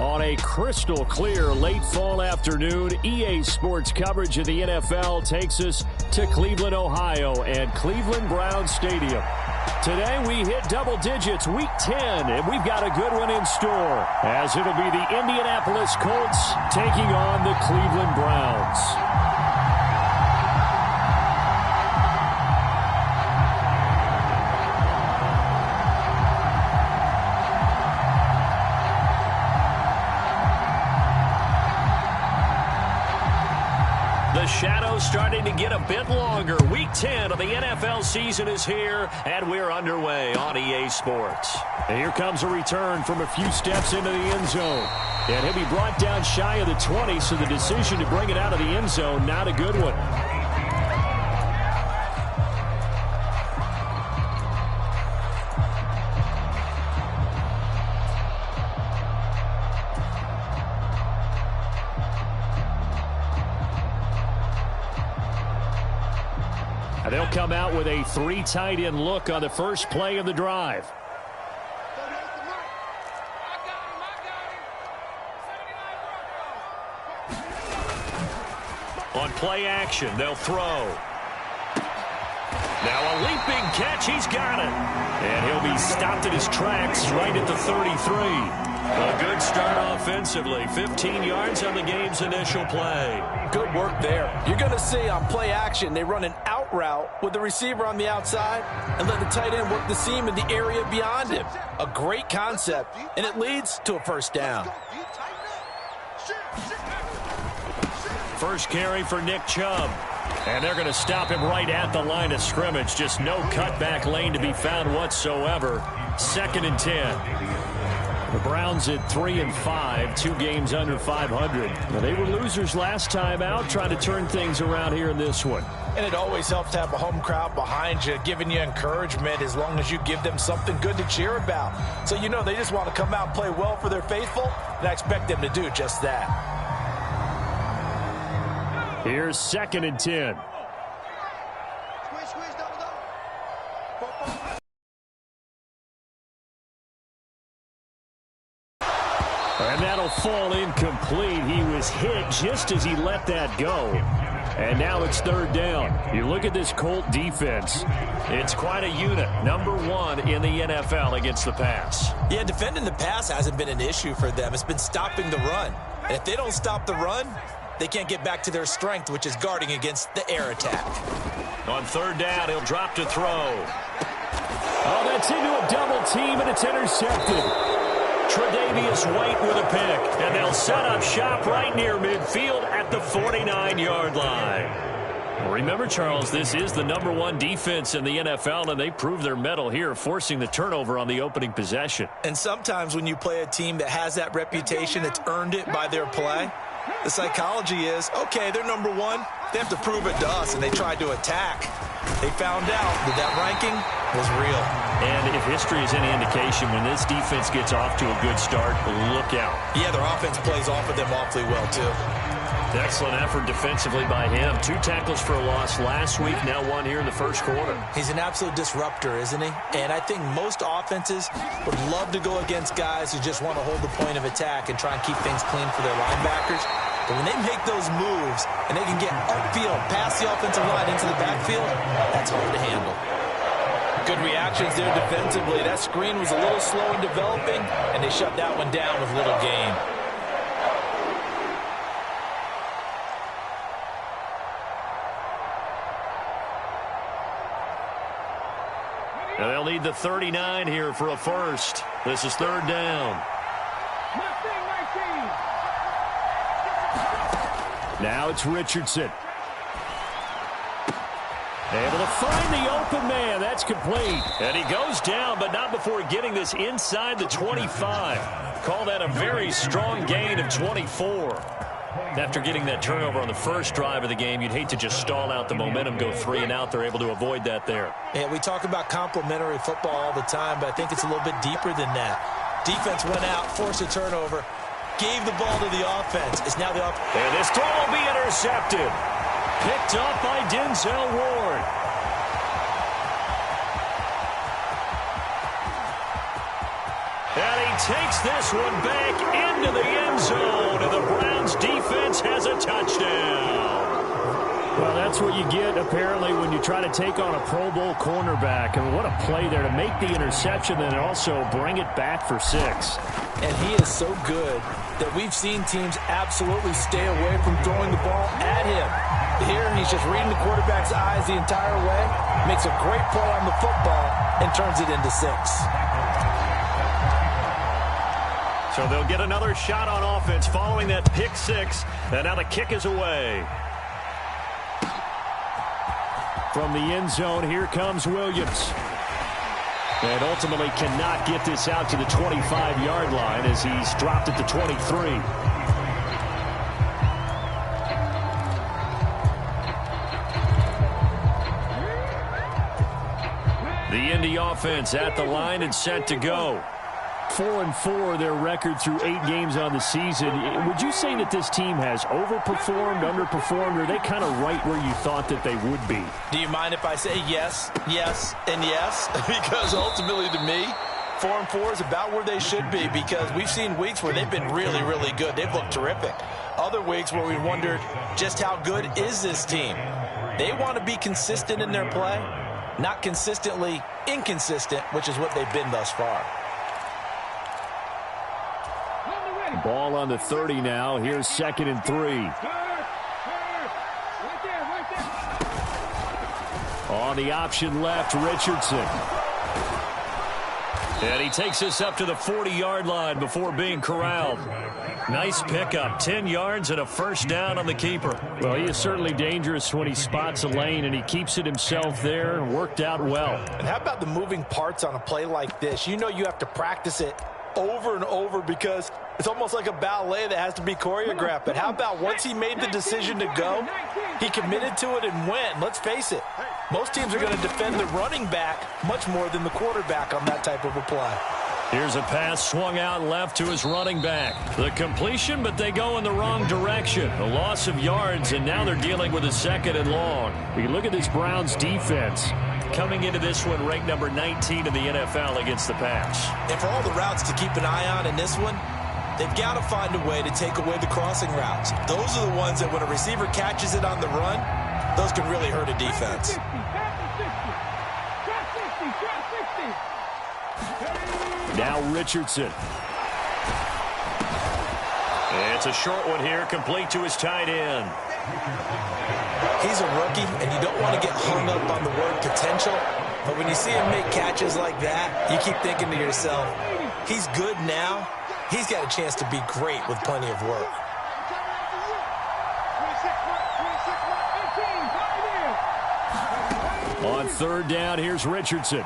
On a crystal clear late fall afternoon, EA Sports coverage of the NFL takes us to Cleveland, Ohio, and Cleveland Browns Stadium. Today we hit double digits, Week 10, and we've got a good one in store, as it'll be the Indianapolis Colts taking on the Cleveland Browns. The shadow's starting to get a bit longer. Week 10 of the NFL season is here, and we're underway on EA Sports. And here comes a return from a few steps into the end zone. And he'll be brought down shy of the 20, so the decision to bring it out of the end zone, not a good one. They'll come out with a 3 tight end look on the first play of the drive. On play action, they'll throw. Now a leaping catch, he's got it. And he'll be stopped in his tracks right at the 33. A good start offensively. 15 yards on the game's initial play. Good work there. You're going to see on play action, they run an out route with the receiver on the outside and let the tight end work the seam in the area beyond him. A great concept, and it leads to a first down. First carry for Nick Chubb. And they're going to stop him right at the line of scrimmage. Just no cutback lane to be found whatsoever. 2nd and 10. The Browns at 3-5, 2 games under 500. Now, they were losers last time out, trying to turn things around here in this one. And it always helps to have a home crowd behind you, giving you encouragement as long as you give them something good to cheer about. So you know they just want to come out and play well for their faithful, and I expect them to do just that. Here's 2nd and 10. And that'll fall incomplete. He was hit just as he let that go. And now it's 3rd down. You look at this Colt defense. It's quite a unit. Number 1 in the NFL against the pass. Yeah, defending the pass hasn't been an issue for them. It's been stopping the run. And if they don't stop the run, they can't get back to their strength, which is guarding against the air attack. On 3rd down, he'll drop to throw. Oh, that's into a double team, and it's intercepted. Tre'Davious White with a pick, and they'll set up shop right near midfield at the 49-yard line. Remember, Charles, this is the number 1 defense in the NFL, and they prove their mettle here, forcing the turnover on the opening possession. And sometimes when you play a team that has that reputation, that's earned it by their play, the psychology is, okay, they're number 1. They have to prove it to us, and they tried to attack. They found out that that ranking was real. And if history is any indication, when this defense gets off to a good start, look out. Yeah, their offense plays off of them awfully well, too. Excellent effort defensively by him. 2 tackles for a loss last week, now 1 here in the first quarter. He's an absolute disruptor, isn't he? And I think most offenses would love to go against guys who just want to hold the point of attack and try and keep things clean for their linebackers. But when they make those moves and they can get upfield, past the offensive line into the backfield, that's hard to handle. Good reactions there defensively. That screen was a little slow in developing, and they shut that one down with little gain. Now they'll need the 39 here for a first. This is 3rd down. Now it's Richardson. Able to find the open man. That's complete. And he goes down, but not before getting this inside the 25. Call that a very strong gain of 24. After getting that turnover on the first drive of the game, you'd hate to just stall out the momentum, go 3 and out. They're able to avoid that there. Yeah, we talk about complementary football all the time, but I think it's a little bit deeper than that. Defense went out, forced a turnover, gave the ball to the offense. It's now the offense. And this throw will be intercepted. Picked up by Denzel Ward. And he he takes this one back into the end zone, and the Browns defense has a touchdown. Well, that's what you get, apparently, when you try to take on a Pro Bowl cornerback. I mean, what a play there to make the interception and also bring it back for 6. And he is so good that we've seen teams absolutely stay away from throwing the ball at him. Here, he's just reading the quarterback's eyes the entire way, makes a great play on the football, and turns it into 6. So they'll get another shot on offense following that pick 6, and now the kick is away. From the end zone, here comes Williams. And ultimately cannot get this out to the 25-yard line as he's dropped at the 23. The Indy offense at the line and set to go. 4-4 their record through 8 games on the season. Would you say that this team has overperformed, underperformed, or are they kind of right where you thought that they would be? Do you mind if I say yes, yes, and yes? Because ultimately to me, 4-4 is about where they should be, because we've seen weeks where they've been really, really good. They've looked terrific. Other weeks where we wondered just how good is this team. They want to be consistent in their play, not consistently inconsistent, which is what they've been thus far. Ball on the 30 now. Here's 2nd and 3. On the option left, Richardson. And he takes this up to the 40-yard line before being corralled. Nice pickup, 10 yards and a first down on the keeper. Well, he is certainly dangerous when he spots a lane, and he keeps it himself there. Worked out well. And how about the moving parts on a play like this? You know you have to practice it over and over because it's almost like a ballet that has to be choreographed. But how about once he made the decision to go, he committed to it and went. Let's face it, most teams are going to defend the running back much more than the quarterback on that type of a play. Here's a pass swung out left to his running back. The completion, but they go in the wrong direction. A loss of yards, and now they're dealing with a 2nd and long. You look at this Browns defense. Coming into this one, ranked number 19 in the NFL against the pass. And for all the routes to keep an eye on in this one, they've got to find a way to take away the crossing routes. Those are the ones that when a receiver catches it on the run, those can really hurt a defense. Now Richardson. It's a short one here, complete to his tight end. He's a rookie, and you don't want to get hung up on the word potential. But when you see him make catches like that, you keep thinking to yourself, he's good now. He's got a chance to be great with plenty of work. On 3rd down, here's Richardson.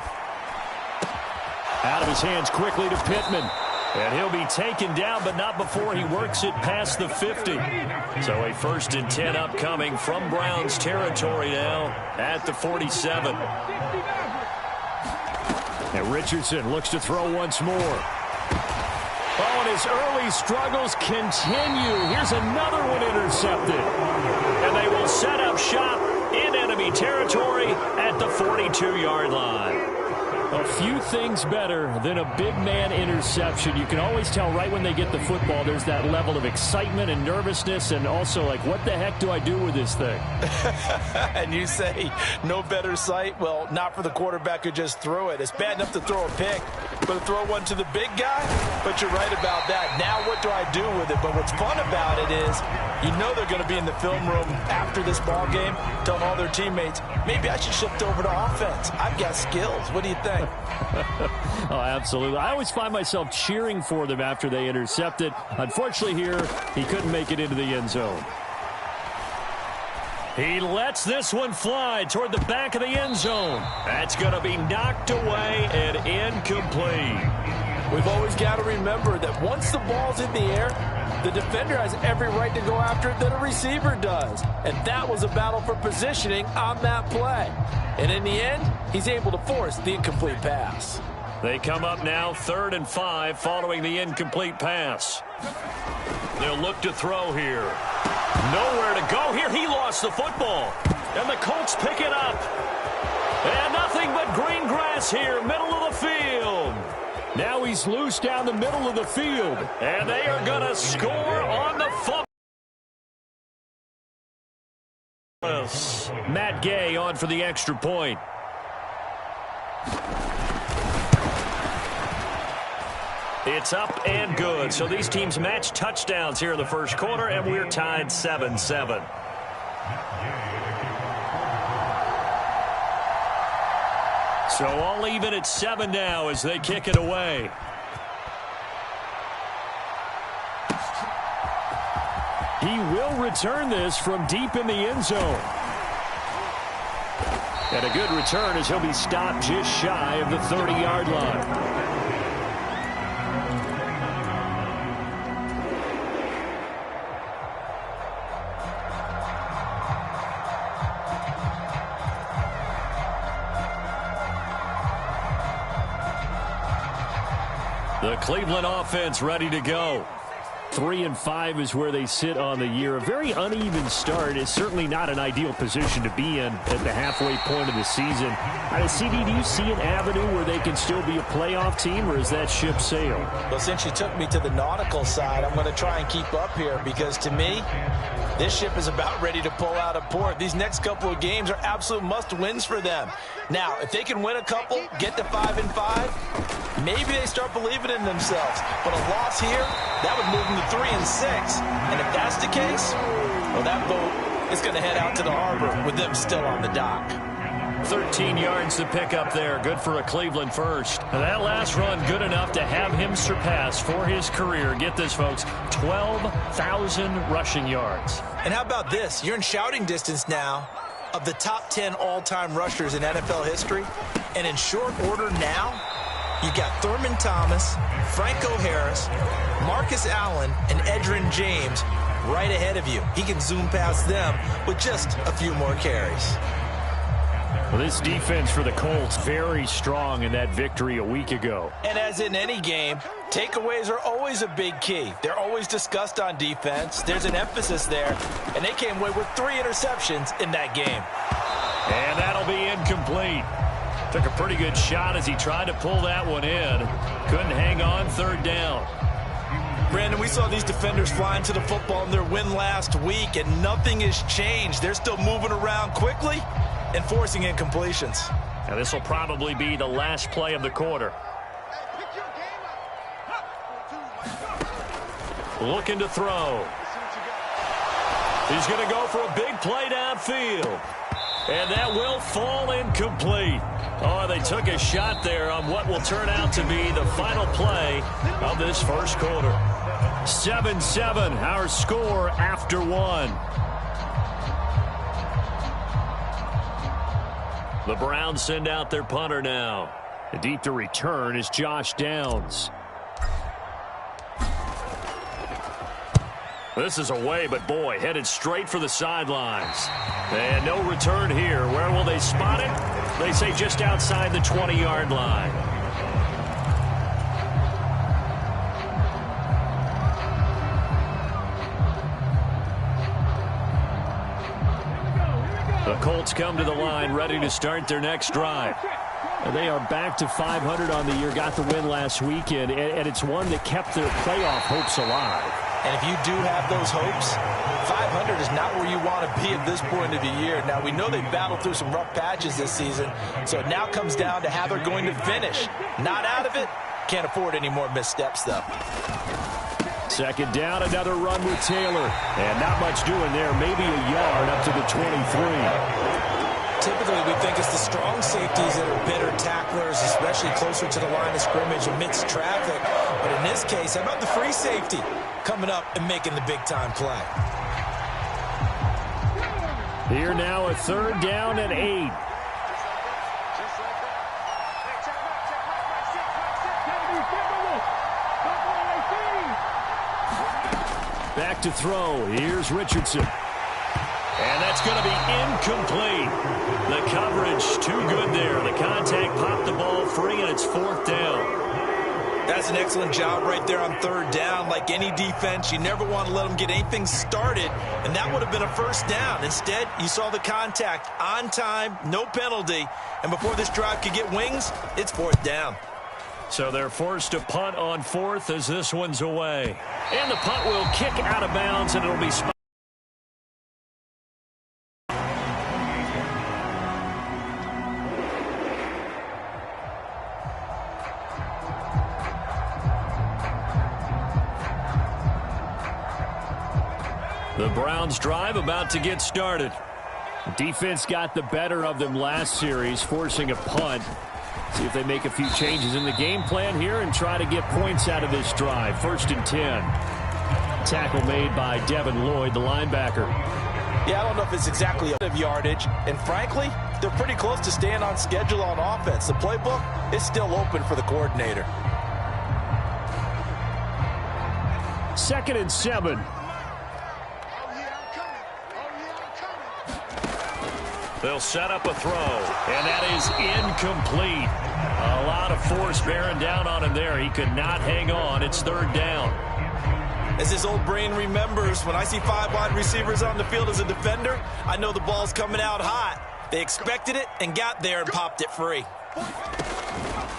Out of his hands quickly to Pittman. And he'll be taken down, but not before he works it past the 50. So a 1st and 10 upcoming from Browns territory now at the 47. And Richardson looks to throw once more. Oh, and his early struggles continue. Here's another one intercepted. And they will set up shop in enemy territory at the 42-yard line. A few things better than a big man interception. You can always tell right when they get the football, there's that level of excitement and nervousness, and also like, what the heck do I do with this thing? And you say, no better sight? Well, not for the quarterback who just threw it. It's bad enough to throw a pick, but to throw one to the big guy? But you're right about that. Now what do I do with it? But what's fun about it is, you know they're going to be in the film room after this ball game, telling all their teammates, maybe I should shift over to offense. I've got skills. What do you think? Oh, absolutely. I always find myself cheering for them after they intercept it. Unfortunately here, he couldn't make it into the end zone. He lets this one fly toward the back of the end zone. That's going to be knocked away and incomplete. We've always got to remember that once the ball's in the air, the defender has every right to go after it that a receiver does. And that was a battle for positioning on that play. And in the end, he's able to force the incomplete pass. They come up now 3rd and 5 following the incomplete pass. They'll look to throw here. Nowhere to go here. He lost the football. And the Colts pick it up. And nothing but green grass here, middle of the field. Now he's loose down the middle of the field. And they are going to score on the football. Matt Gay on for the extra point. It's up and good. So these teams match touchdowns here in the first quarter, and we're tied 7-7. So all even at 7 now as they kick it away. He will return this from deep in the end zone. And a good return as he'll be stopped just shy of the 30-yard line. The Cleveland offense ready to go. 3-5 is where they sit on the year. A very uneven start is certainly not an ideal position to be in at the halfway point of the season. CD, do you see an avenue where they can still be a playoff team, or is that ship sailed? Well, since you took me to the nautical side, I'm going to try and keep up here because, to me, this ship is about ready to pull out of port. These next couple of games are absolute must-wins for them. Now, if they can win a couple, get to 5-5, maybe they start believing in themselves. But a loss here, that would move them to 3-6. And if that's the case, well, that boat is going to head out to the harbor with them still on the dock. 13 yards to pick up there. Good for a Cleveland first. And that last run good enough to have him surpass for his career. Get this, folks, 12,000 rushing yards. And how about this? You're in shouting distance now of the top 10 all-time rushers in NFL history. And in short order now, you got Thurman Thomas, Franco Harris, Marcus Allen, and Edgerrin James right ahead of you. He can zoom past them with just a few more carries. Well, this defense for the Colts, very strong in that victory a week ago. And as in any game, takeaways are always a big key. They're always discussed on defense. There's an emphasis there, and they came away with 3 interceptions in that game. And that'll be incomplete. Took a pretty good shot as he tried to pull that one in. Couldn't hang on, third down. Brandon, we saw these defenders flying to the football in their win last week, and nothing has changed. They're still moving around quickly and forcing incompletions. Now this will probably be the last play of the quarter. Looking to throw. He's going to go for a big play downfield. And that will fall incomplete. Oh, they took a shot there on what will turn out to be the final play of this first quarter. 7-7, our score after 1. The Browns send out their punter now. Deep to return is Josh Downs. This is away, but boy, headed straight for the sidelines. And no return here. Where will they spot it? They say just outside the 20-yard line. The Colts come to the line, ready to start their next drive. And they are back to 500 on the year, got the win last weekend, and it's one that kept their playoff hopes alive. And if you do have those hopes, 500 is not where you want to be at this point of the year. Now, we know they battled through some rough patches this season, so it now comes down to how they're going to finish. Not out of it. Can't afford any more missteps, though. Second down, another run with Taylor. And not much doing there, maybe a yard up to the 23. Typically, we think it's the strong safeties that are better tacklers, especially closer to the line of scrimmage amidst traffic. But in this case, how about the free safety coming up and making the big-time play? Here now, a third down and 8. Back to throw. Here's Richardson. And that's going to be incomplete. The coverage too good there. The contact popped the ball free, and it's fourth down. That's an excellent job right there on third down. Like any defense, you never want to let them get anything started, and that would have been a first down. Instead, you saw the contact on time, no penalty, and before this drive could get wings, it's fourth down. So they're forced to punt on fourth as this one's away. And the punt will kick out of bounds, and it'll be spotted. The Browns drive about to get started. Defense got the better of them last series, forcing a punt. See if they make a few changes in the game plan here and try to get points out of this drive. 1st and 10. Tackle made by Devin Lloyd, the linebacker. Yeah, I don't know if it's exactly a yardage. And frankly, they're pretty close to staying on schedule on offense. The playbook is still open for the coordinator. 2nd and 7. They'll set up a throw, and that is incomplete. A lot of force bearing down on him there. He could not hang on. It's 3rd down. As his old brain remembers, when I see 5 wide receivers on the field as a defender, I know the ball's coming out hot. They expected it and got there and popped it free.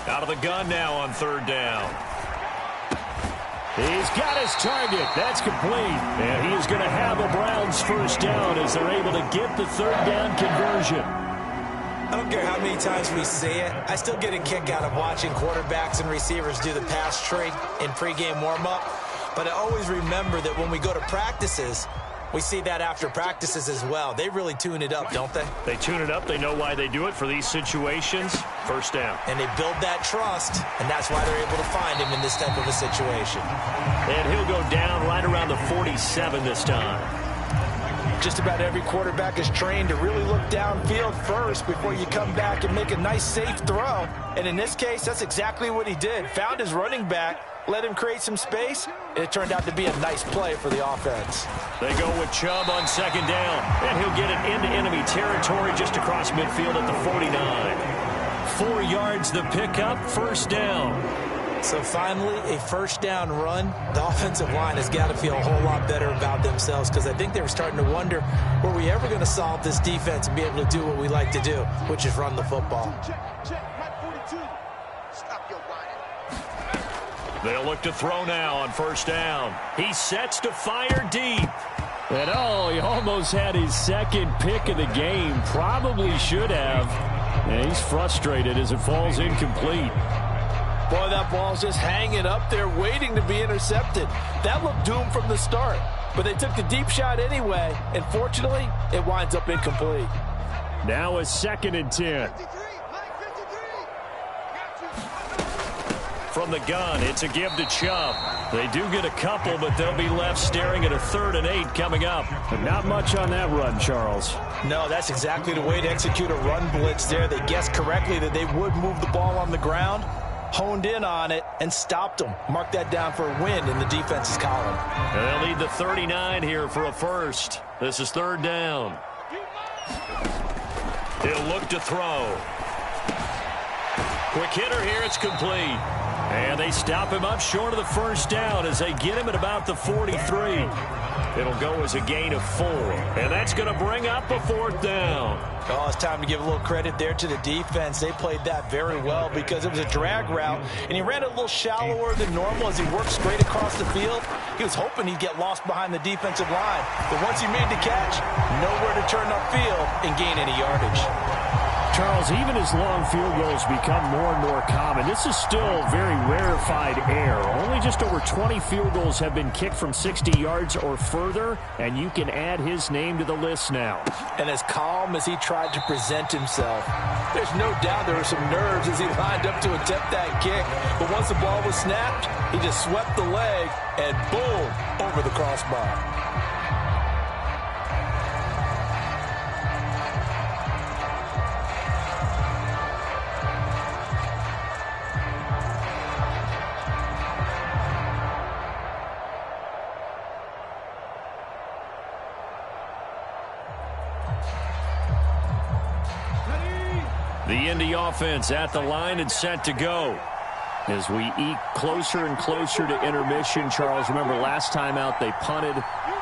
Out of the gun now on 3rd down. He's got his target. That's complete. And he is going to have a Browns 1st down as they're able to get the 3rd down conversion. I don't care how many times we say it. I still get a kick out of watching quarterbacks and receivers do the pass tree in pregame warm-up. But I always remember that when we go to practices, we see that after practices as well. They really tune it up, don't they? They tune it up. They know why they do it for these situations. 1st down. And they build that trust, and that's why they're able to find him in this type of a situation. And he'll go down right around the 47 this time. Just about every quarterback is trained to really look downfield first before you come back and make a nice, safe throw. And in this case, that's exactly what he did. Found his running back, let him create some space, and it turned out to be a nice play for the offense. They go with Chubb on 2nd down, and he'll get it into enemy territory just across midfield at the 49. 4 yards the pickup, 1st down. So finally, a 1st down run. The offensive line has got to feel a whole lot better about themselves because I think they were starting to wonder, were we ever going to solve this defense and be able to do what we like to do, which is run the football. They'll look to throw now on 1st down. He sets to fire deep. And he almost had his 2nd pick of the game. Probably should have. And he's frustrated as it falls incomplete. Boy, that ball's just hanging up there waiting to be intercepted. That looked doomed from the start. But they took the deep shot anyway. And fortunately, it winds up incomplete. Now a 2nd and 10. From the gun, it's a give to Chubb. They do get a couple, but they'll be left staring at a 3rd and 8 coming up. But not much on that run, Charles. No, that's exactly the way to execute a run blitz there. They guessed correctly that they would move the ball on the ground, honed in on it, and stopped them. Mark that down for a win in the defense's column. And they'll need the 39 here for a 1st. This is 3rd down. He'll look to throw. Quick hitter here, it's complete. And they stop him up short of the 1st down as they get him at about the 43. It'll go as a gain of 4. And that's going to bring up a 4th down. Oh, it's time to give a little credit there to the defense. They played that very well because it was a drag route, and he ran it a little shallower than normal as he worked straight across the field. He was hoping he'd get lost behind the defensive line. But once he made the catch, nowhere to turn upfield and gain any yardage. Charles, even as long field goals become more and more common, this is still very rarefied air. Only just over 20 field goals have been kicked from 60 yards or further, and you can add his name to the list now. And as calm as he tried to present himself, there's no doubt there were some nerves as he lined up to attempt that kick. But once the ball was snapped, he just swept the leg and boom, over the crossbar. The Indy offense at the line and set to go. As we eke closer and closer to intermission, Charles, remember last time out they punted.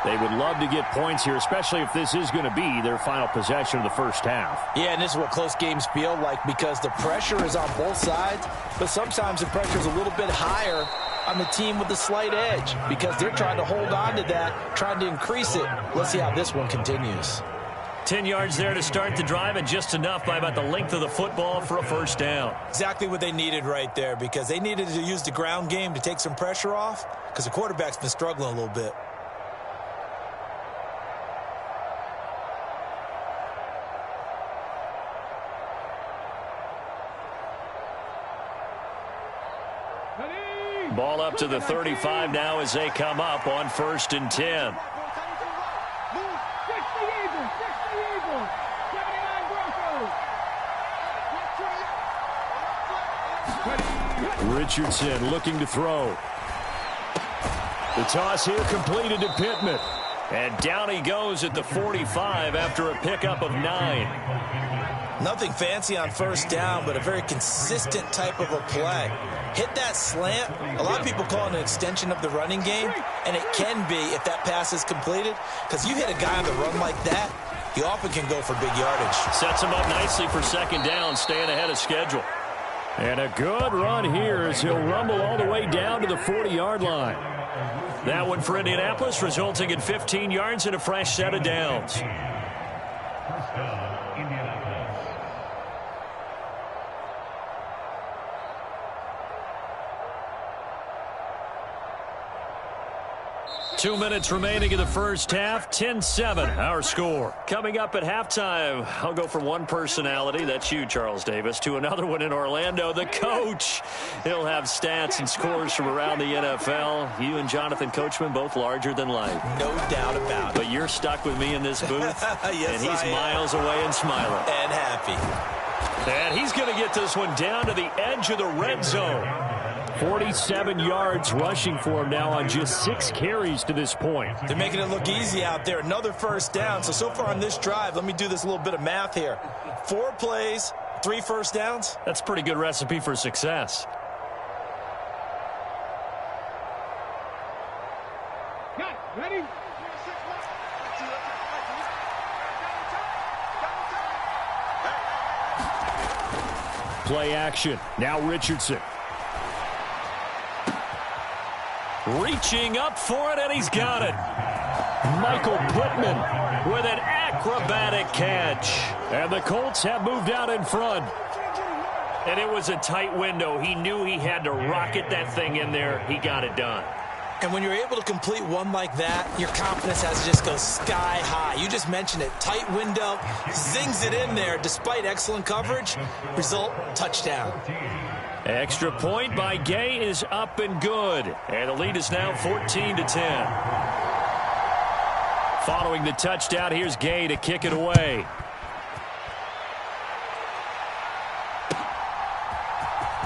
They would love to get points here, especially if this is going to be their final possession of the first half. Yeah, and this is what close games feel like because the pressure is on both sides, but sometimes the pressure is a little bit higher on the team with the slight edge because they're trying to hold on to that, trying to increase it. Let's see how this one continues. 10 yards there to start the drive, and just enough by about the length of the football for a first down. Exactly what they needed right there because they needed to use the ground game to take some pressure off because the quarterback's been struggling a little bit. Ball up to the 35 now as they come up on 1st and 10. Richardson looking to throw. The toss here completed to Pittman. And down he goes at the 45 after a pickup of 9. Nothing fancy on first down, but a very consistent type of a play. Hit that slant. A lot of people call it an extension of the running game, and it can be if that pass is completed, because you hit a guy on the run like that, he often can go for big yardage. Sets him up nicely for second down, staying ahead of schedule. And a good run here as he'll rumble all the way down to the 40-yard line. That one for Indianapolis, resulting in 15 yards and a fresh set of downs. 2 minutes remaining in the first half. 10-7, our score. Coming up at halftime, I'll go from one personality, that's you, Charles Davis, to another one in Orlando, the coach. He'll have stats and scores from around the NFL. You and Jonathan Coachman, both larger than life. No doubt about it. But you're stuck with me in this booth, yes, and he's miles away and smiling. And happy. And he's going to get this one down to the edge of the red zone. 47 yards rushing for him now on just 6 carries to this point. They're making it look easy out there. Another first down. So far on this drive, let me do this little bit of math here. 4 plays, 3 first downs. That's a pretty good recipe for success. Ready? Play action. Now Richardson. Reaching up for it, and he's got it. Michael Pittman with an acrobatic catch. And the Colts have moved out in front. And it was a tight window. He knew he had to rocket that thing in there. He got it done. And when you're able to complete one like that, your confidence has to just go sky high. You just mentioned it. Tight window, zings it in there despite excellent coverage. Result, touchdown. Extra point by Gay is up and good. And the lead is now 14-10. Following the touchdown, here's Gay to kick it away.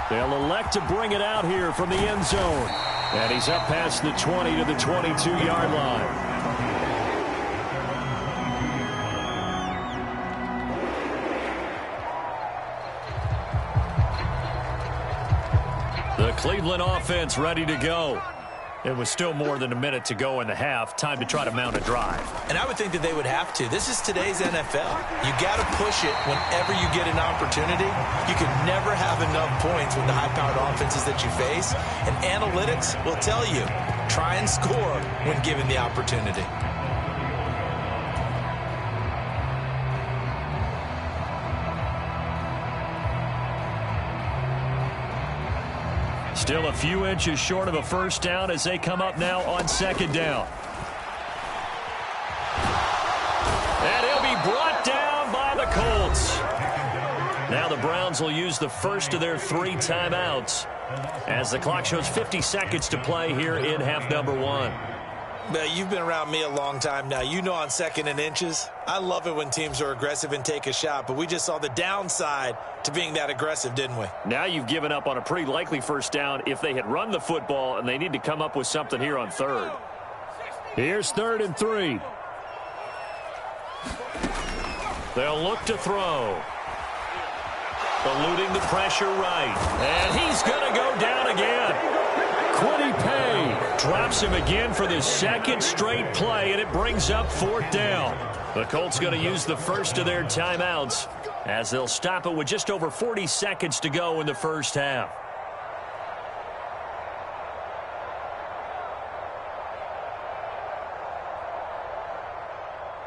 They'll elect to bring it out here from the end zone. And he's up past the 20 to the 22-yard line. The Cleveland offense ready to go. It was still more than a minute to go in the half. Time to try to mount a drive. And I would think that they would have to. This is today's NFL. You got to push it whenever you get an opportunity. You can never have enough points with the high-powered offenses that you face. And analytics will tell you, try and score when given the opportunity. Still a few inches short of a first down as they come up now on second down. And he'll be brought down by the Colts. Now the Browns will use the first of their 3 timeouts as the clock shows 50 seconds to play here in half number 1. You've been around me a long time now. You know on second and inches, I love it when teams are aggressive and take a shot, but we just saw the downside to being that aggressive, didn't we? Now you've given up on a pretty likely first down if they had run the football, and they need to come up with something here on third. Here's 3rd and 3. They'll look to throw. Eluding the pressure right. And he's going to go down again. Quiddy Pay drops him again for the second straight play, and it brings up fourth down. The Colts going to use the first of their timeouts as they'll stop it with just over 40 seconds to go in the first half.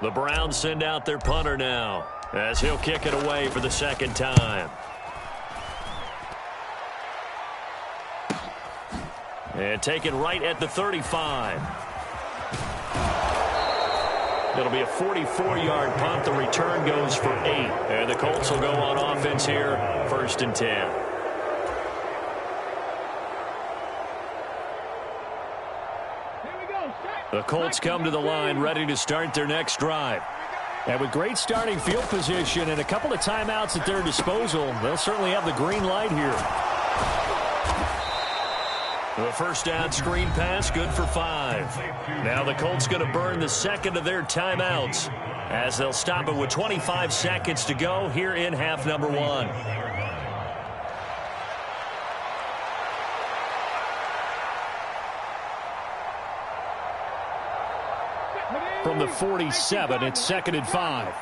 The Browns send out their punter now as he'll kick it away for the second time. And taken right at the 35. It'll be a 44-yard punt. The return goes for 8. And the Colts will go on offense here, 1st and 10. The Colts come to the line ready to start their next drive. And with great starting field position and a couple of timeouts at their disposal, they'll certainly have the green light here. The first down screen pass, good for 5. Now the Colts going to burn the second of their timeouts as they'll stop it with 25 seconds to go here in half number 1. From the 47, it's 2nd and 5.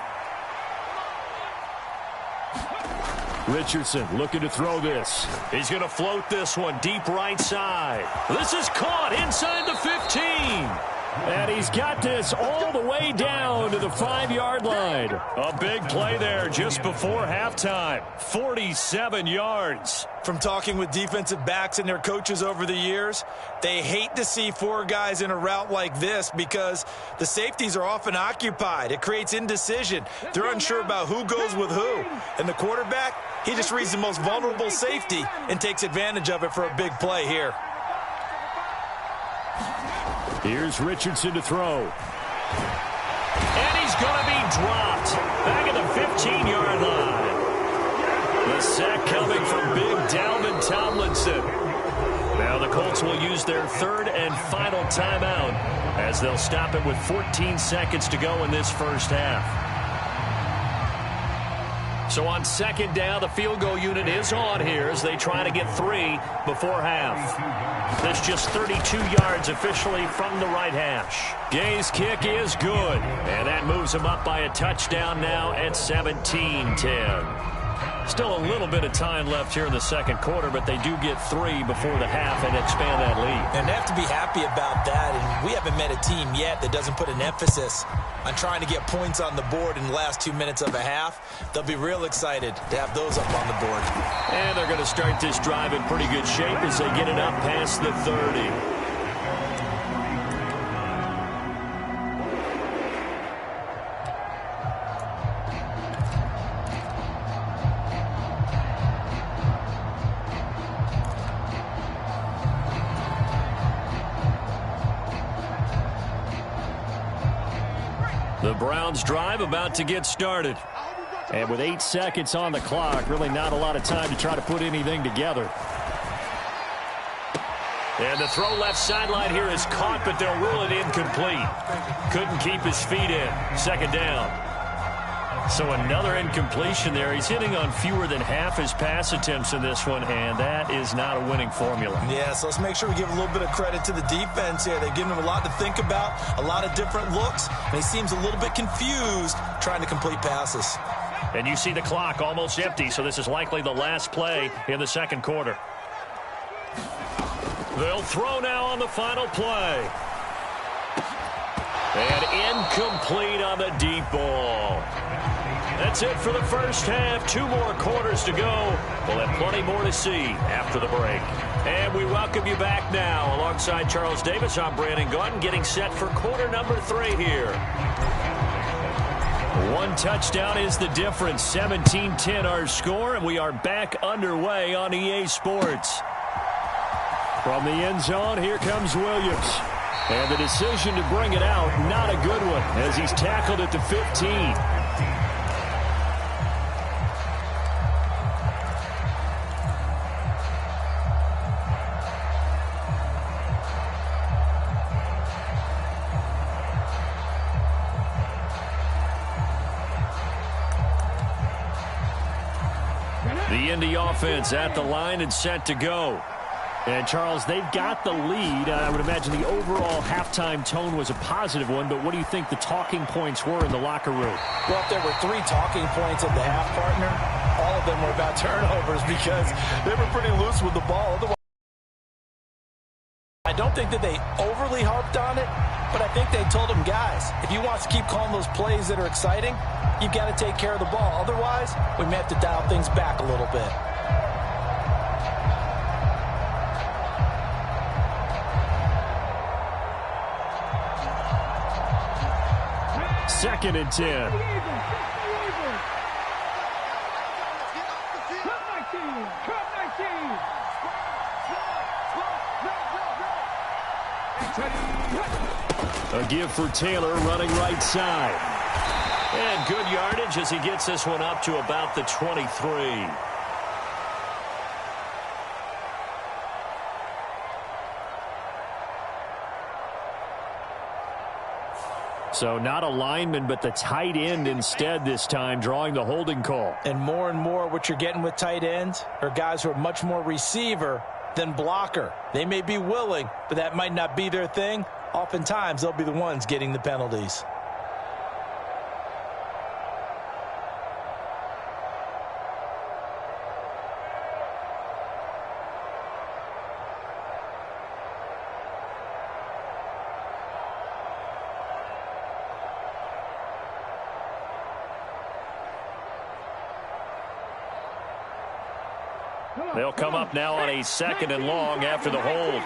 Richardson looking to throw this. He's going to float this one deep right side. This is caught inside the 15. And he's got this all the way down to the 5-yard line. A big play there just before halftime. 47 yards. From talking with defensive backs and their coaches over the years, they hate to see 4 guys in a route like this because the safeties are often occupied. It creates indecision. They're unsure about who goes with who. And the quarterback, he just reads the most vulnerable safety and takes advantage of it for a big play here. Here's Richardson to throw. And he's going to be dropped back at the 15-yard line. The sack coming from big Dalvin Tomlinson. Now the Colts will use their 3rd and final timeout as they'll stop it with 14 seconds to go in this first half. So on 2nd down, the field goal unit is on here as they try to get 3 before half. That's just 32 yards officially from the right hash. Gay's kick is good, and that moves him up by a touchdown now at 17-10. Still a little bit of time left here in the second quarter, but they do get 3 before the half and expand that lead. And they have to be happy about that, and we haven't met a team yet that doesn't put an emphasis on trying to get points on the board in the last 2 minutes of a half. They'll be real excited to have those up on the board. And they're going to start this drive in pretty good shape as they get it up past the 30. The Browns drive about to get started. And with 8 seconds on the clock, really not a lot of time to try to put anything together. And the throw left sideline here is caught, but they'll rule it incomplete. Couldn't keep his feet in. 2nd down. So another incompletion there. He's hitting on fewer than half his pass attempts in this one, and that is not a winning formula. Yeah, so let's make sure we give a little bit of credit to the defense here. They've given him a lot to think about, a lot of different looks, and he seems a little bit confused trying to complete passes. And you see the clock almost empty, so this is likely the last play in the second quarter. They'll throw now on the final play. And incomplete on the deep ball. That's it for the first half. 2 more quarters to go. We'll have plenty more to see after the break. And we welcome you back now. Alongside Charles Davis, I'm Brandon Gordon, getting set for quarter number 3 here. 1 touchdown is the difference. 17-10 our score, and we are back underway on EA Sports. From the end zone, here comes Williams. And the decision to bring it out, not a good one, as he's tackled at the 15. The The Indy offense at the line and set to go. And, Charles, they've got the lead. I would imagine the overall halftime tone was a positive one, but what do you think the talking points were in the locker room? Well, if there were 3 talking points at the half, partner, all of them were about turnovers because they were pretty loose with the ball. Otherwise, I don't think that they overly harped on it, but I think they told them, guys, if you want to keep calling those plays that are exciting, you've got to take care of the ball. Otherwise, we may have to dial things back a little bit. Second and 10. A give for Taylor running right side. And good yardage as he gets this one up to about the 23. So not a lineman, but the tight end instead this time, drawing the holding call. And more what you're getting with tight ends are guys who are much more receiver than blocker. They may be willing, but that might not be their thing. Oftentimes, they'll be the ones getting the penalties. They'll come up now on a second and long after the hold.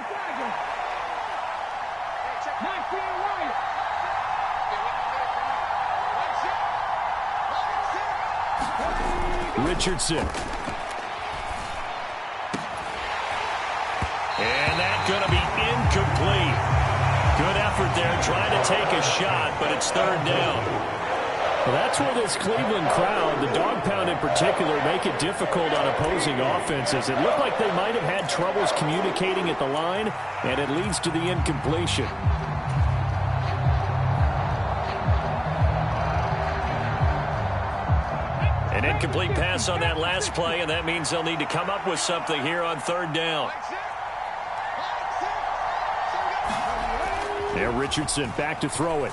Richardson. And that's going to be incomplete. Good effort there trying to take a shot, but it's third down. Well, that's where this Cleveland crowd, the dog pound in particular, make it difficult on opposing offenses. It looked like they might have had troubles communicating at the line, and it leads to the incompletion. An incomplete pass on that last play, and that means they'll need to come up with something here on third down. There, Richardson back to throw it.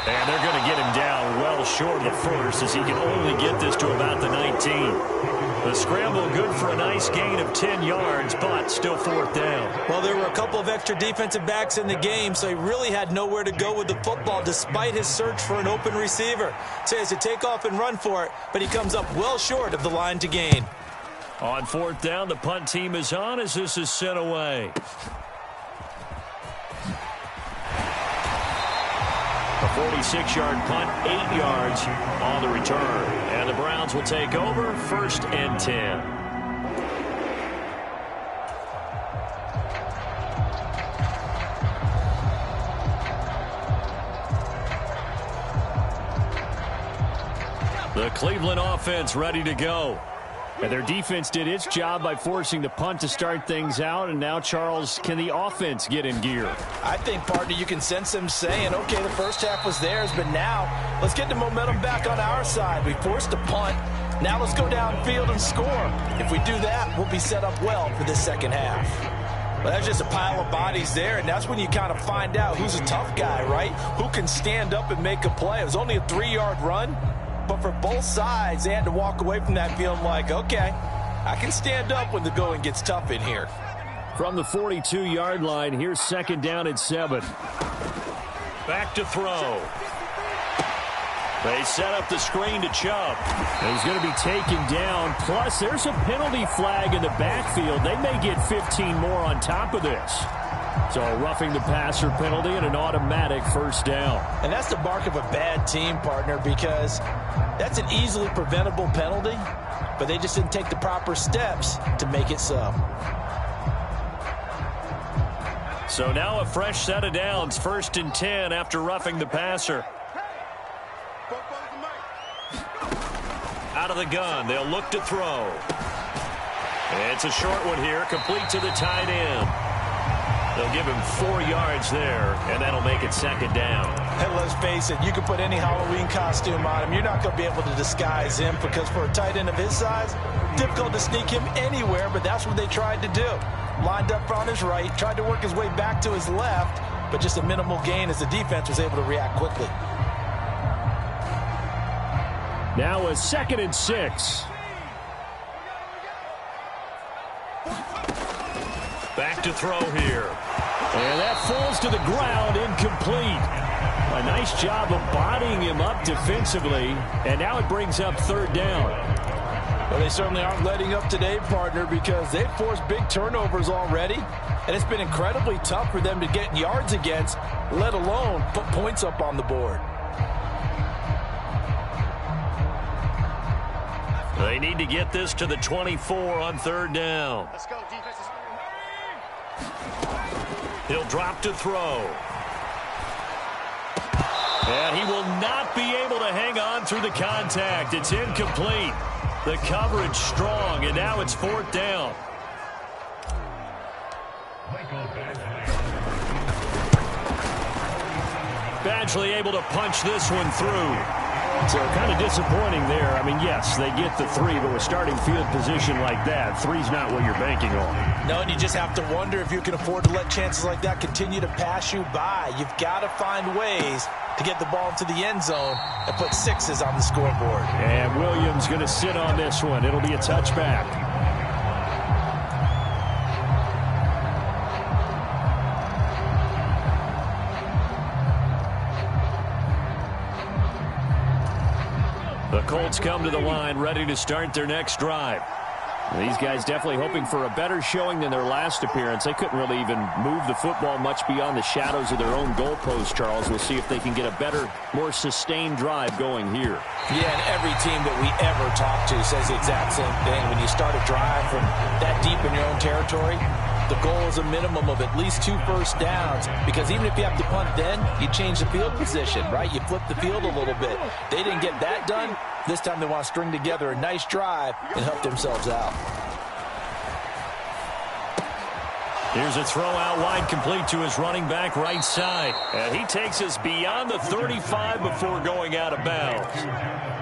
And they're going to get him down well short of the first as he can only get this to about the 19. The scramble good for a nice gain of 10 yards, but still fourth down. Well, there were a couple of extra defensive backs in the game, so he really had nowhere to go with the football despite his search for an open receiver. So he has to take off and run for it, but he comes up well short of the line to gain. On fourth down, the punt team is on as this is sent away. A 46-yard punt, 8 yards on the return. And the Browns will take over, first and 10. The Cleveland offense ready to go. And their defense did its job by forcing the punt to start things out. And now, Charles, can the offense get in gear? I think, partner, you can sense them saying, okay, the first half was theirs, but now let's get the momentum back on our side. We forced a punt. Now let's go downfield and score. If we do that, we'll be set up well for this second half. Well, that's just a pile of bodies there, and that's when you kind of find out who's a tough guy, right? Who can stand up and make a play. It was only a 3-yard run. But for both sides, they had to walk away from that feeling like, okay, I can stand up when the going gets tough in here. From the 42-yard line, here's second down at 7. Back to throw. They set up the screen to Chubb. He's going to be taken down. Plus, there's a penalty flag in the backfield. They may get 15 more on top of this. So a roughing the passer penalty and an automatic first down. And that's the mark of a bad team, partner, because that's an easily preventable penalty, but they just didn't take the proper steps to make it so. So now a fresh set of downs, first and 10 after roughing the passer. Out of the gun, they'll look to throw. It's a short one here, complete to the tight end. They'll give him 4 yards there, and that'll make it second down. And let's face it, you can put any Halloween costume on him. You're not going to be able to disguise him because for a tight end of his size, difficult to sneak him anywhere, but that's what they tried to do. Lined up on his right, tried to work his way back to his left, but just a minimal gain as the defense was able to react quickly. Now a 2nd and 6. Back to throw here. And that falls to the ground, incomplete. A nice job of bodying him up defensively, and now it brings up 3rd down. Well, they certainly aren't letting up today, partner, because they've forced big turnovers already, and it's been incredibly tough for them to get yards against, let alone put points up on the board. They need to get this to the 24 on 3rd down. Let's go, defense. He'll drop to throw. And he will not be able to hang on through the contact. It's incomplete. The coverage strong, and now it's 4th down. Badgley able to punch this one through. So kind of disappointing there. I mean, yes, they get the 3, but with starting field position like that, 3's not what you're banking on. No, and you just have to wonder if you can afford to let chances like that continue to pass you by. You've got to find ways to get the ball into the end zone and put 6s on the scoreboard. And Williams going to sit on this one. It'll be a touchback. The Colts come to the line ready to start their next drive. These guys definitely hoping for a better showing than their last appearance. They couldn't really even move the football much beyond the shadows of their own goalpost, Charles. We'll see if they can get a better, more sustained drive going here. Yeah, and every team that we ever talk to says the exact same thing. When you start a drive from that deep in your own territory, the goal is a minimum of at least 2 first downs, because even if you have to punt then, you change the field position, right? You flip the field a little bit. They didn't get that done. This time they want to string together a nice drive and help themselves out. Here's a throw out wide, complete to his running back right side. And he takes us beyond the 35 before going out of bounds.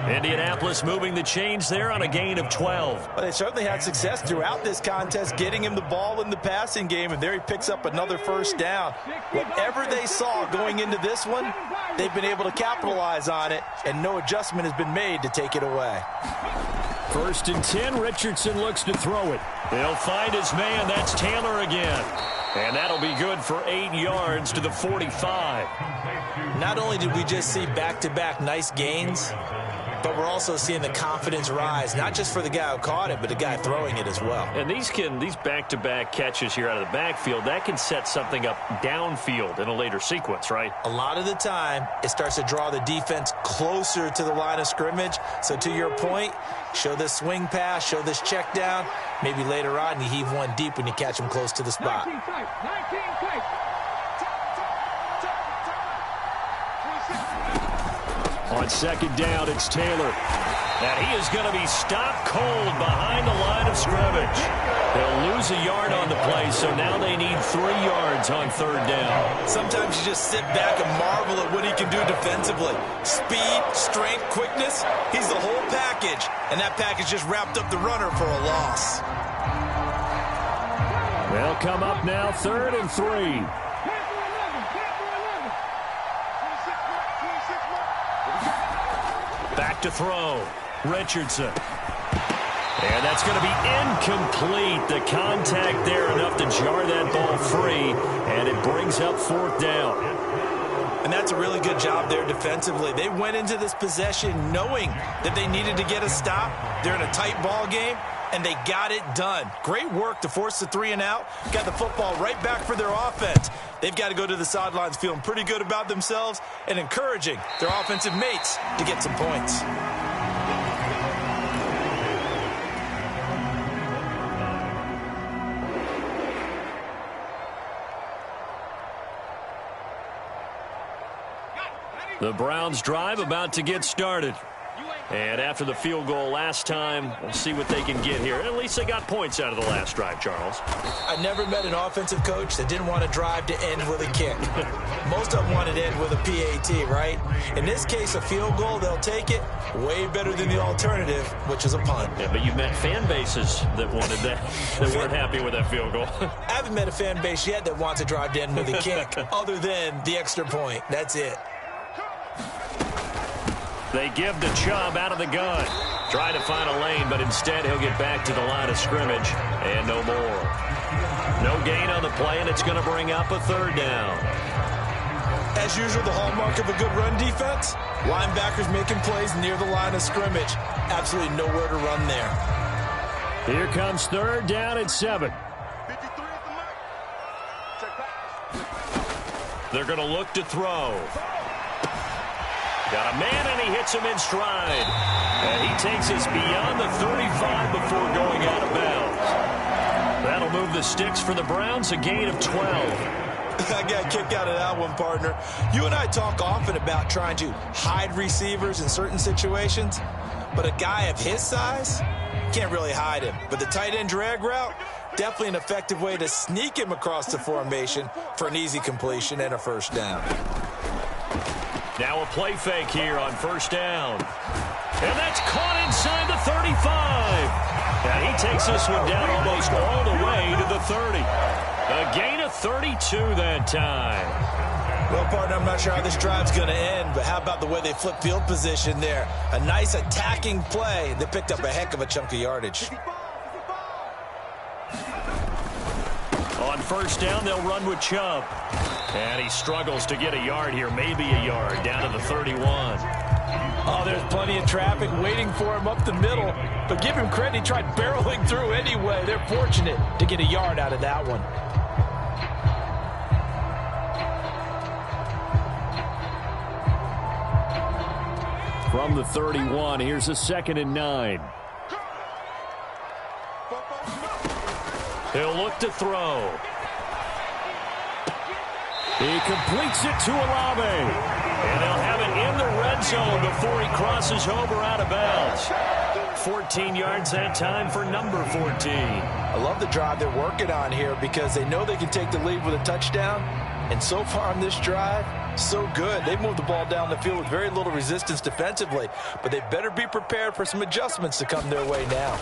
Indianapolis moving the chains there on a gain of 12. Well, they certainly had success throughout this contest, getting him the ball in the passing game, and there he picks up another first down. Whatever they saw going into this one, they've been able to capitalize on it, and no adjustment has been made to take it away. 1st and 10, Richardson looks to throw it. They'll find his man. That's Taylor again. And that'll be good for 8 yards to the 45. Not only did we just see back-to-back nice gains, but we're also seeing the confidence rise, not just for the guy who caught it, but the guy throwing it as well. And these back-to-back catches here out of the backfield, that can set something up downfield in a later sequence, right? A lot of the time, it starts to draw the defense closer to the line of scrimmage. So to your point, show this swing pass, show this check down. Maybe later on, you heave one deep when you catch him close to the spot. 19 tight. On 2nd down, it's Taylor. And he is going to be stopped cold behind the line of scrimmage. They'll lose a yard on the play, so now they need 3 yards on 3rd down. Sometimes you just sit back and marvel at what he can do defensively. Speed, strength, quickness, he's the whole package. And that package just wrapped up the runner for a loss. They'll come up now, 3rd and 3. Back to throw. Richardson. And that's going to be incomplete. The contact there enough to jar that ball free, and it brings up 4th down. And that's a really good job there defensively. They went into this possession knowing that they needed to get a stop. They're in a tight ball game, and they got it done. Great work to force the 3 and out. Got the football right back for their offense. They've got to go to the sidelines feeling pretty good about themselves and encouraging their offensive mates to get some points. The Browns drive about to get started. And after the field goal last time, we'll see what they can get here. At least they got points out of the last drive, Charles. I never met an offensive coach that didn't want to drive to end with a kick. Most of them wanted to end with a PAT, right? In this case, a field goal, they'll take it. Way better than the alternative, which is a punt. Yeah, but you met fan bases that wanted that, that weren't happy with that field goal. I haven't met a fan base yet that wants to drive to end with a kick, other than the extra point. That's it. They give to Chubb out of the gun. Try to find a lane, but instead he'll get back to the line of scrimmage. And no more. No gain on the play, and it's going to bring up a third down. As usual, the hallmark of a good run defense, linebackers making plays near the line of scrimmage. Absolutely nowhere to run there. Here comes third down and 7. They're going to look to throw. Got a man, and he hits him in stride. And he takes us beyond the 35 before going out of bounds. That'll move the sticks for the Browns, a gain of 12. I got a kick out of that one, partner. You and I talk often about trying to hide receivers in certain situations, but a guy of his size, can't really hide him. But the tight end drag route, definitely an effective way to sneak him across the formation for an easy completion and a first down. Now a play fake here on first down. And that's caught inside the 35. And he takes this one down almost all the way to the 30. A gain of 32 that time. Well, partner, I'm not sure how this drive's going to end, but how about the way they flip field position there? A nice attacking play. They picked up a heck of a chunk of yardage. On first down, they'll run with Chubb. And he struggles to get a yard here, maybe a yard, down to the 31. Oh, there's plenty of traffic waiting for him up the middle. But give him credit, he tried barreling through anyway. They're fortunate to get a yard out of that one. From the 31, here's a 2nd and 9. He'll look to throw. He completes it to Olave. And they'll have it in the red zone before he crosses over out of bounds. 14 yards that time for number 14. I love the drive they're working on here because they know they can take the lead with a touchdown. And so far on this drive, so good. They've moved the ball down the field with very little resistance defensively. But they better be prepared for some adjustments to come their way now.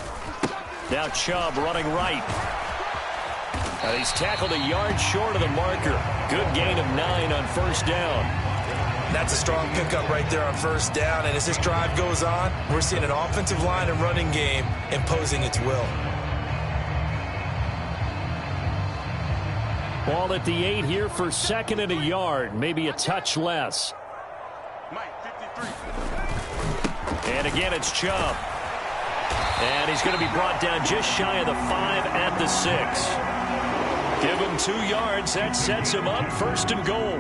Now Chubb running right. And he's tackled a yard short of the marker. Good gain of 9 on first down. That's a strong pickup right there on first down. And as this drive goes on, we're seeing an offensive line and running game imposing its will. Ball at the 8 here for 2nd and a yard, maybe a touch less. And again, it's Chubb. And he's going to be brought down just shy of the 5 at the 6. Give him 2 yards. That sets him up 1st and goal.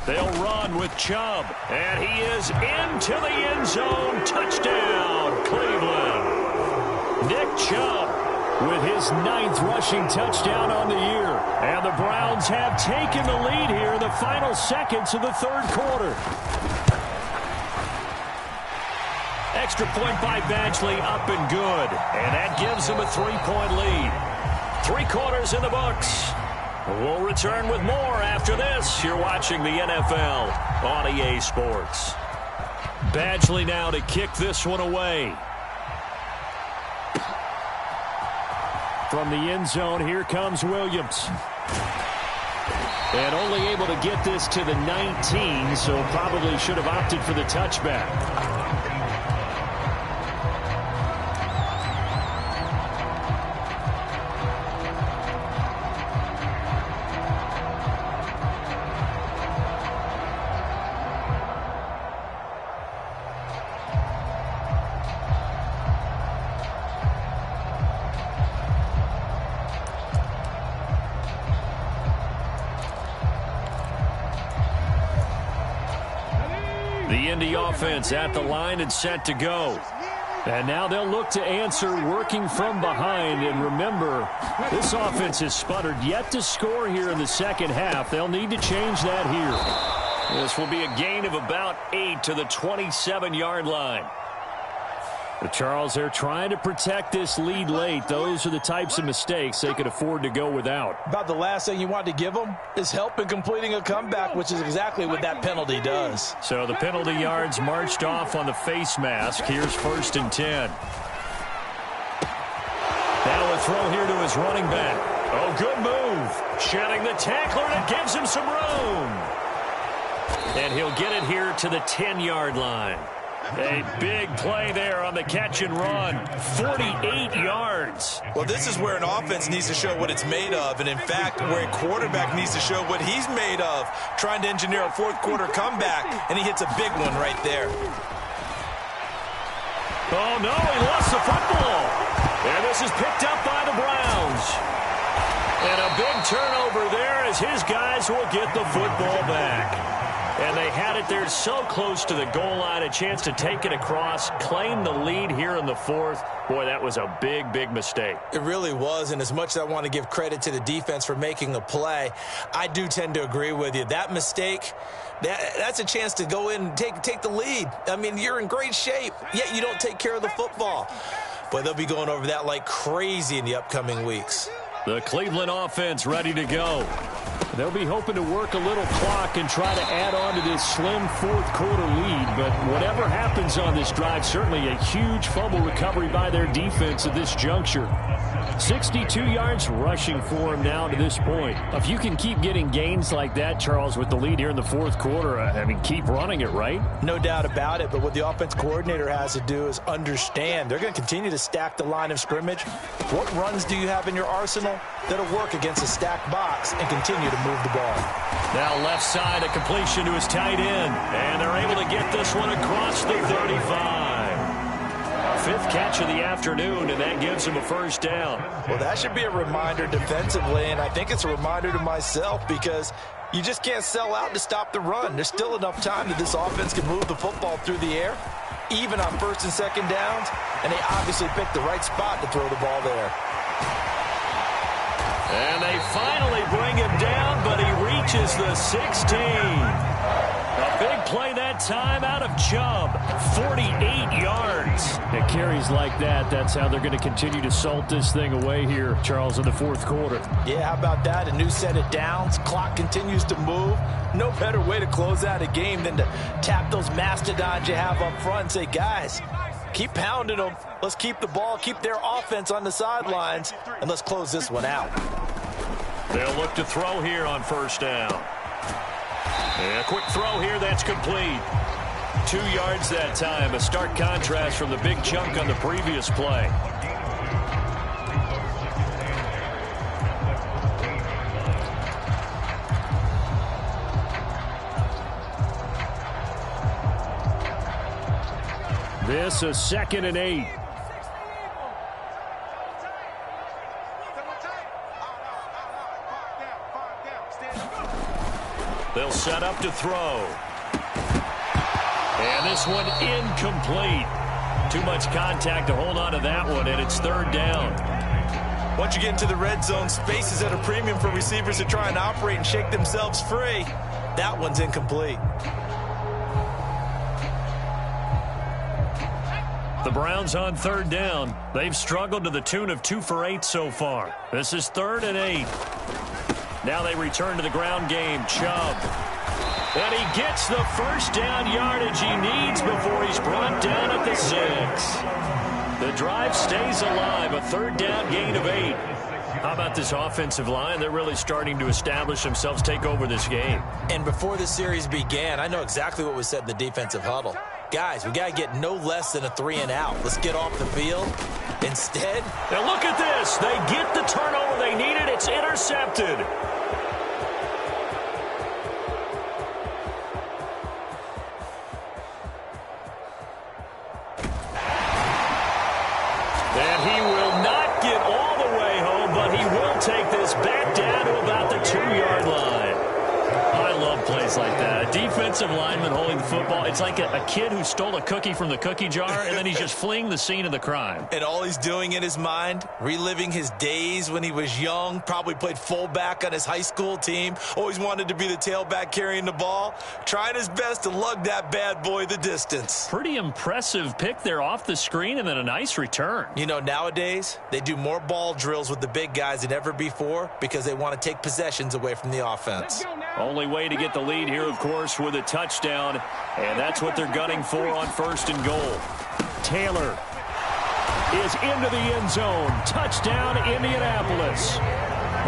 They'll run with Chubb. And he is into the end zone. Touchdown, Cleveland. Nick Chubb with his 9th rushing touchdown on the year. And the Browns have taken the lead here in the final seconds of the 3rd quarter. Extra point by Badgley, up and good. And that gives him a 3-point lead. 3 quarters in the books. We'll return with more after this. You're watching the NFL on EA Sports. Badgley now to kick this one away. From the end zone, here comes Williams. And only able to get this to the 19, so probably should have opted for the touchback. The Indy offense at the line and set to go. And now they'll look to answer working from behind. And remember, this offense has sputtered yet to score here in the second half. They'll need to change that here. This will be a gain of about 8 to the 27-yard line. But Charles, they're trying to protect this lead late. Those are the types of mistakes they could afford to go without. About the last thing you want to give them is help in completing a comeback, which is exactly what that penalty does. So the penalty yards marched off on the face mask. Here's 1st and 10. Now a throw here to his running back. Oh, good move. Shedding the tackler, and it gives him some room. And he'll get it here to the 10-yard line. A big play there on the catch and run. 48 yards. Well, this is where an offense needs to show what it's made of. And, in fact, where a quarterback needs to show what he's made of, trying to engineer a fourth-quarter comeback. And he hits a big one right there. Oh, no, he lost the football. And this is picked up by the Browns. And a big turnover there as his guys will get the football back. And they had it there so close to the goal line, a chance to take it across, claim the lead here in the 4th. Boy, that was a big, big mistake. It really was, and as much as I want to give credit to the defense for making a play, I do tend to agree with you. That mistake, that's a chance to go in and take the lead. I mean, you're in great shape, yet you don't take care of the football. But they'll be going over that like crazy in the upcoming weeks. The Cleveland offense ready to go. They'll be hoping to work a little clock and try to add on to this slim 4th-quarter lead. But whatever happens on this drive, certainly a huge fumble recovery by their defense at this juncture. 62 yards rushing for him now to this point. If you can keep getting gains like that, Charles, with the lead here in the 4th quarter, I mean, keep running it, right? No doubt about it, but what the offense coordinator has to do is understand. They're going to continue to stack the line of scrimmage. What runs do you have in your arsenal that'll work against a stacked box and continue to move the ball? Now left side, a completion to his tight end. And they're able to get this one across the 35. 5th catch of the afternoon, and that gives him a 1st down. Well, that should be a reminder defensively, and I think it's a reminder to myself because you just can't sell out to stop the run. There's still enough time that this offense can move the football through the air, even on 1st and 2nd downs, and they obviously picked the right spot to throw the ball there. And they finally bring him down, but he reaches the 16. A big play that time out of Chubb. 48 yards. It carries like that. That's how they're going to continue to salt this thing away here, Charles, in the 4th quarter. Yeah, how about that? A new set of downs. Clock continues to move. No better way to close out a game than to tap those mastodons you have up front and say, guys, keep pounding them. Let's keep the ball, keep their offense on the sidelines, and let's close this one out. They'll look to throw here on 1st down. And a quick throw here, that's complete. 2 yards that time, a stark contrast from the big chunk on the previous play. This is 2nd and 8. They'll set up to throw. And this one incomplete. Too much contact to hold on to that one, and it's 3rd down. Once you get into the red zone, space is at a premium for receivers to try and operate and shake themselves free. That one's incomplete. The Browns on 3rd down. They've struggled to the tune of 2 for 8 so far. This is 3rd and 8. Now they return to the ground game. Chubb. And he gets the 1st down yardage he needs before he's brought down at the 6. The drive stays alive. A 3rd down gain of 8. How about this offensive line? They're really starting to establish themselves, take over this game. And before the series began, I know exactly what was said in the defensive huddle. Guys, we got to get no less than a 3 and out. Let's get off the field. Instead, now look at this. They get the turnover they needed. It's intercepted. And he will not get all the way home, but he will take this back down to about the 2-yard line. I love plays like that. A defense offensive lineman holding the football, it's like a kid who stole a cookie from the cookie jar, and then he's just fleeing the scene of the crime. And all he's doing in his mind, reliving his days when he was young, probably played fullback on his high school team, always wanted to be the tailback carrying the ball, trying his best to lug that bad boy the distance. Pretty impressive pick there off the screen, and then a nice return. You know, nowadays, they do more ball drills with the big guys than ever before because they want to take possessions away from the offense. Only way to get the lead here, of course, with a touchdown, and that's what they're gunning for on 1st and goal. Taylor is into the end zone. Touchdown, Indianapolis.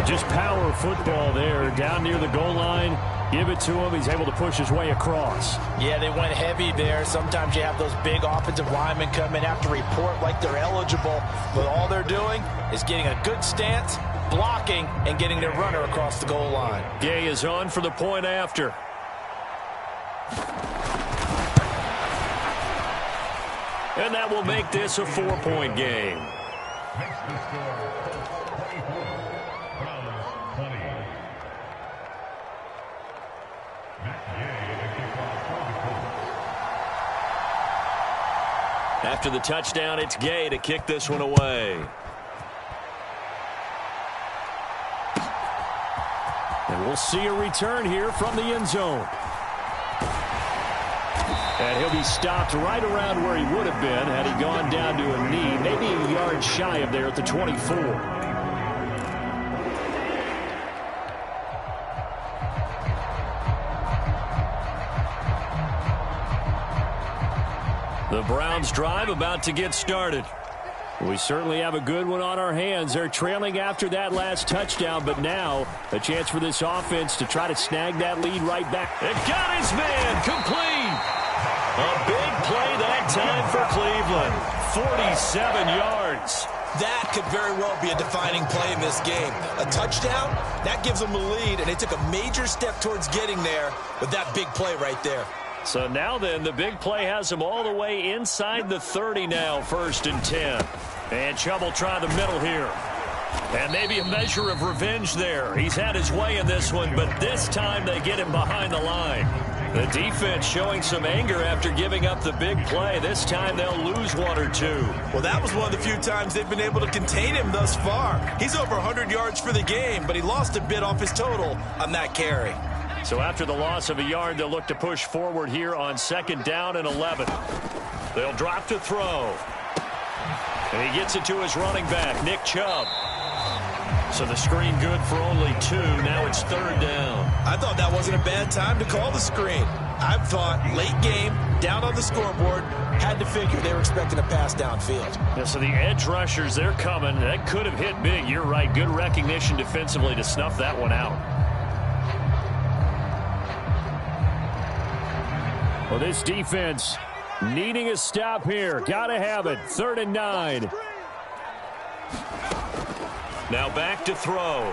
Just power football there down near the goal line. Give it to him. He's able to push his way across. Yeah, they went heavy there. Sometimes you have those big offensive linemen come in, have to report like they're eligible, but all they're doing is getting a good stance, blocking, and getting their runner across the goal line. Gay is on for the point after. And that will make this a 4-point game. After the touchdown, it's Gay to kick this one away. And we'll see a return here from the end zone. And he'll be stopped right around where he would have been had he gone down to a knee, maybe a yard shy of there at the 24. The Browns drive about to get started. We certainly have a good one on our hands. They're trailing after that last touchdown, but now a chance for this offense to try to snag that lead right back. It got his man complete. A big play that time for Cleveland. 47 yards. That could very well be a defining play in this game. A touchdown, that gives them a lead, and they took a major step towards getting there with that big play right there. So now then, the big play has him all the way inside the 30 now, 1st and 10. And Chubb will try the middle here. And maybe a measure of revenge there. He's had his way in this one, but this time they get him behind the line. The defense showing some anger after giving up the big play. This time they'll lose 1 or 2. Well, that was one of the few times they've been able to contain him thus far. He's over 100 yards for the game, but he lost a bit off his total on that carry. So after the loss of a yard, they'll look to push forward here on 2nd down and 11. They'll drop to throw. And he gets it to his running back, Nick Chubb. So the screen good for only 2. Now it's 3rd down. I thought that wasn't a bad time to call the screen. I thought late game, down on the scoreboard, had to figure they were expecting a pass downfield. Yeah, so the edge rushers, they're coming. That could have hit big. You're right. Good recognition defensively to snuff that one out. Well, this defense needing a stop here. Got to have it. 3rd and 9. Now back to throw.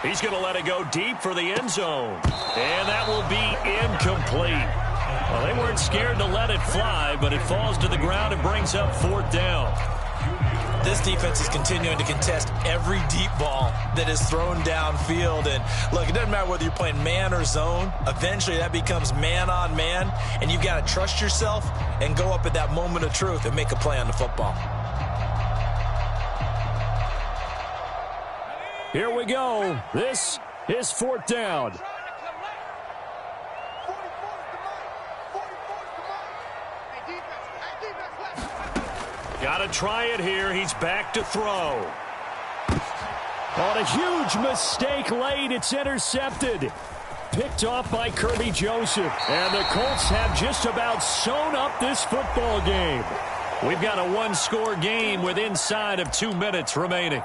He's going to let it go deep for the end zone. And that will be incomplete. Well, they weren't scared to let it fly, but it falls to the ground and brings up 4th down. This defense is continuing to contest every deep ball that is thrown downfield. And, look, it doesn't matter whether you're playing man or zone. Eventually, that becomes man-on-man, and you've got to trust yourself and go up at that moment of truth and make a play on the football. Here we go. This is 4th down. Got to try it here. He's back to throw. On a huge mistake late. It's intercepted. Picked off by Kirby Joseph. And the Colts have just about sewn up this football game. We've got a 1-score game with inside of 2 minutes remaining.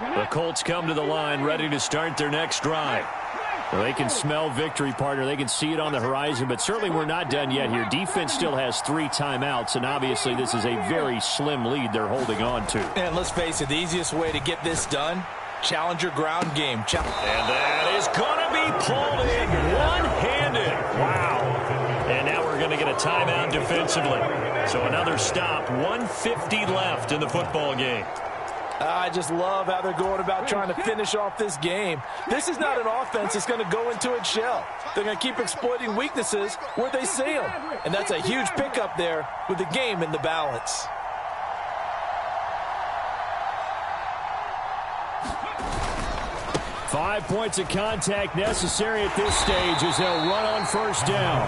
The Colts come to the line ready to start their next drive. Well, they can smell victory, partner. They can see it on the horizon, but certainly we're not done yet here. Defense still has 3 timeouts, and obviously this is a very slim lead they're holding on to. And let's face it, the easiest way to get this done, challenge your ground game. And that is going to be pulled in one-handed. Wow. And now we're going to get a timeout defensively. So another stop, 1:50 left in the football game. I just love how they're going about trying to finish off this game. This is not an offense that's going to go into its shell. They're going to keep exploiting weaknesses where they see them. And that's a huge pickup there with the game in the balance. Five points of contact necessary at this stage as they'll run on first down.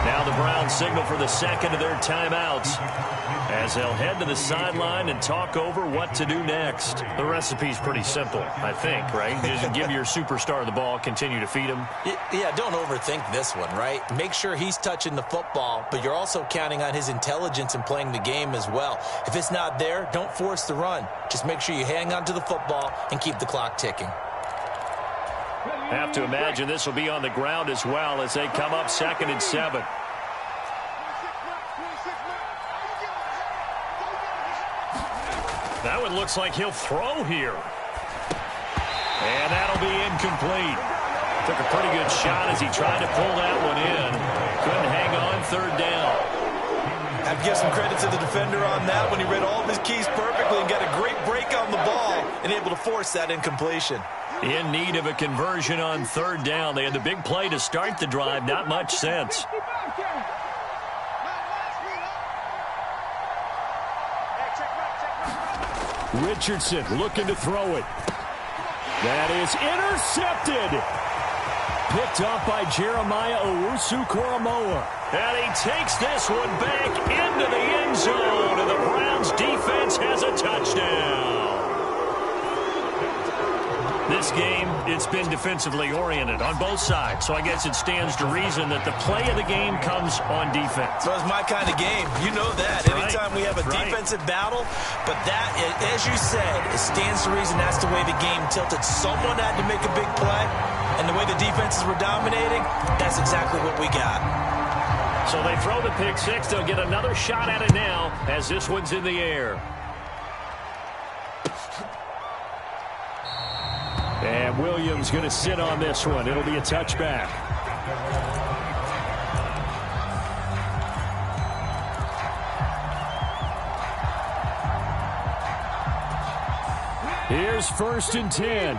Now the Browns signal for the second of their timeouts as they'll head to the sideline and talk over what to do next. The recipe's pretty simple, I think, right? Just give your superstar the ball, continue to feed him. Yeah, don't overthink this one, right? Make sure he's touching the football, but you're also counting on his intelligence in playing the game as well. If it's not there, don't force the run. Just make sure you hang on to the football and keep the clock ticking. Have to imagine this will be on the ground as well as they come up 2nd and 7. That one looks like he'll throw here. And that'll be incomplete. Took a pretty good shot as he tried to pull that one in. Couldn't hang on 3rd down. I have to give some credit to the defender on that when he read all of his keys perfectly and got a great break on the ball and able to force that incompletion. In need of a conversion on 3rd down. They had the big play to start the drive. Not much sense. Richardson looking to throw it. That is intercepted. Picked up by Jeremiah Owusu-Koramoah. And he takes this one back into the end zone. And the Browns defense has a touchdown. This game, it's been defensively oriented on both sides. So I guess it stands to reason that the play of the game comes on defense. So it's my kind of game. You know that. Right. Anytime we have a defensive battle. But that, as you said, it stands to reason that's the way the game tilted. Someone had to make a big play. And the way the defenses were dominating, that's exactly what we got. So they throw the pick six. They'll get another shot at it now as this one's in the air. And Williams going to sit on this one. It'll be a touchback. Here's 1st and 10.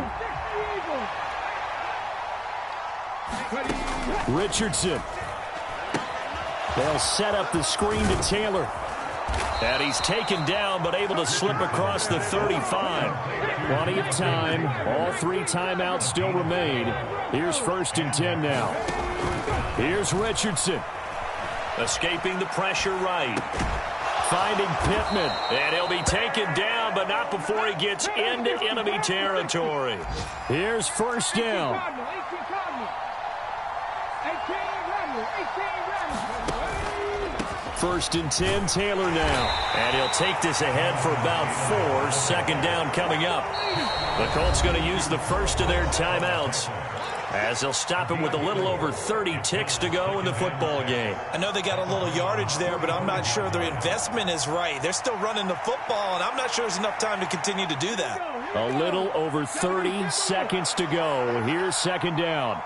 Richardson. They'll set up the screen to Taylor. And he's taken down, but able to slip across the 35. Plenty of time. All 3 timeouts still remain. Here's 1st and 10 now. Here's Richardson. Escaping the pressure right. Finding Pittman. And he'll be taken down, but not before he gets into enemy territory. Here's 1st down. 1st and 10, Taylor now. And he'll take this ahead for about 4. 2nd down coming up. The Colts going to use the first of their timeouts as they'll stop him with a little over 30 ticks to go in the football game. I know they got a little yardage there, but I'm not sure their investment is right. They're still running the football, and I'm not sure there's enough time to continue to do that. A little over 30 seconds to go. Here's 2nd down.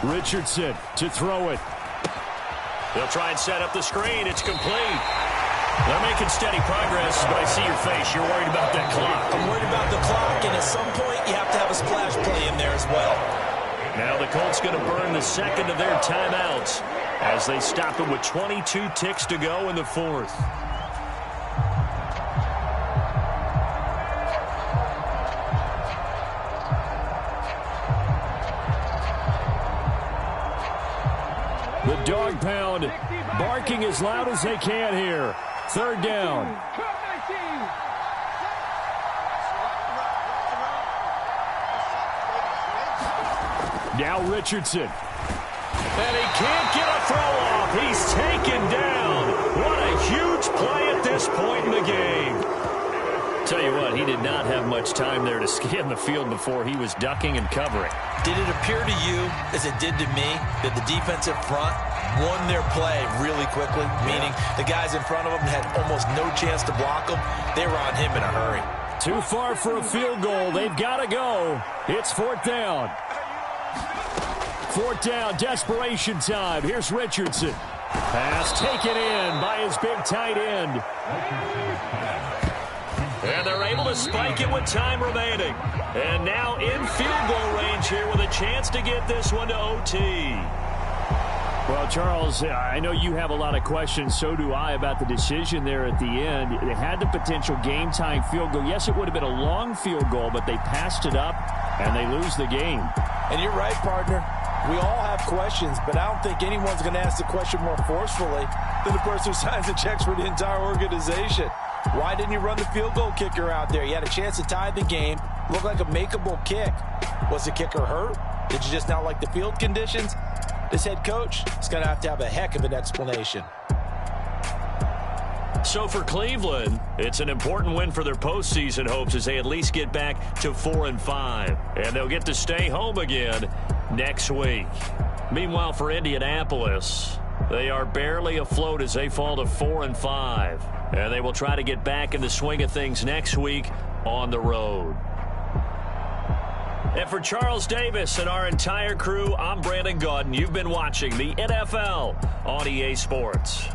Richardson to throw it. They'll try and set up the screen. It's complete. They're making steady progress, but I see your face. You're worried about that clock. I'm worried about the clock, and at some point you have to have a splash play in there as well. Now the Colts going to burn the second of their timeouts as they stop it with 22 ticks to go in the 4th. The dog pound barking as loud as they can here. 3rd down. Now Richardson. And he can't get a throw off. He's taken down. What a huge play at this point in the game. Tell you what, he did not have much time there to scan the field before he was ducking and covering. Did it appear to you, as it did to me, that the defensive front won their play really quickly? Meaning the guys in front of them had almost no chance to block them. They were on him in a hurry. Too far for a field goal. They've got to go. It's 4th down. 4th down, desperation time. Here's Richardson. Pass taken in by his big tight end. And they're able to spike it with time remaining. And now in field goal range here with a chance to get this one to OT. Well, Charles, I know you have a lot of questions. So do I about the decision there at the end. They had the potential game-time field goal. Yes, it would have been a long field goal, but they passed it up, and they lose the game. And you're right, partner. We all have questions, but I don't think anyone's going to ask the question more forcefully than the person who signs the checks for the entire organization. Why didn't you run the field goal kicker out there? You had a chance to tie the game. Looked like a makeable kick. Was the kicker hurt? Did you just not like the field conditions? This head coach is going to have a heck of an explanation. So for Cleveland, it's an important win for their postseason hopes as they at least get back to 4-5. And they'll get to stay home again next week. Meanwhile, for Indianapolis, they are barely afloat as they fall to 4-5. And they will try to get back in the swing of things next week on the road. And for Charles Davis and our entire crew, I'm Brandon Gaudin. You've been watching the NFL on EA Sports.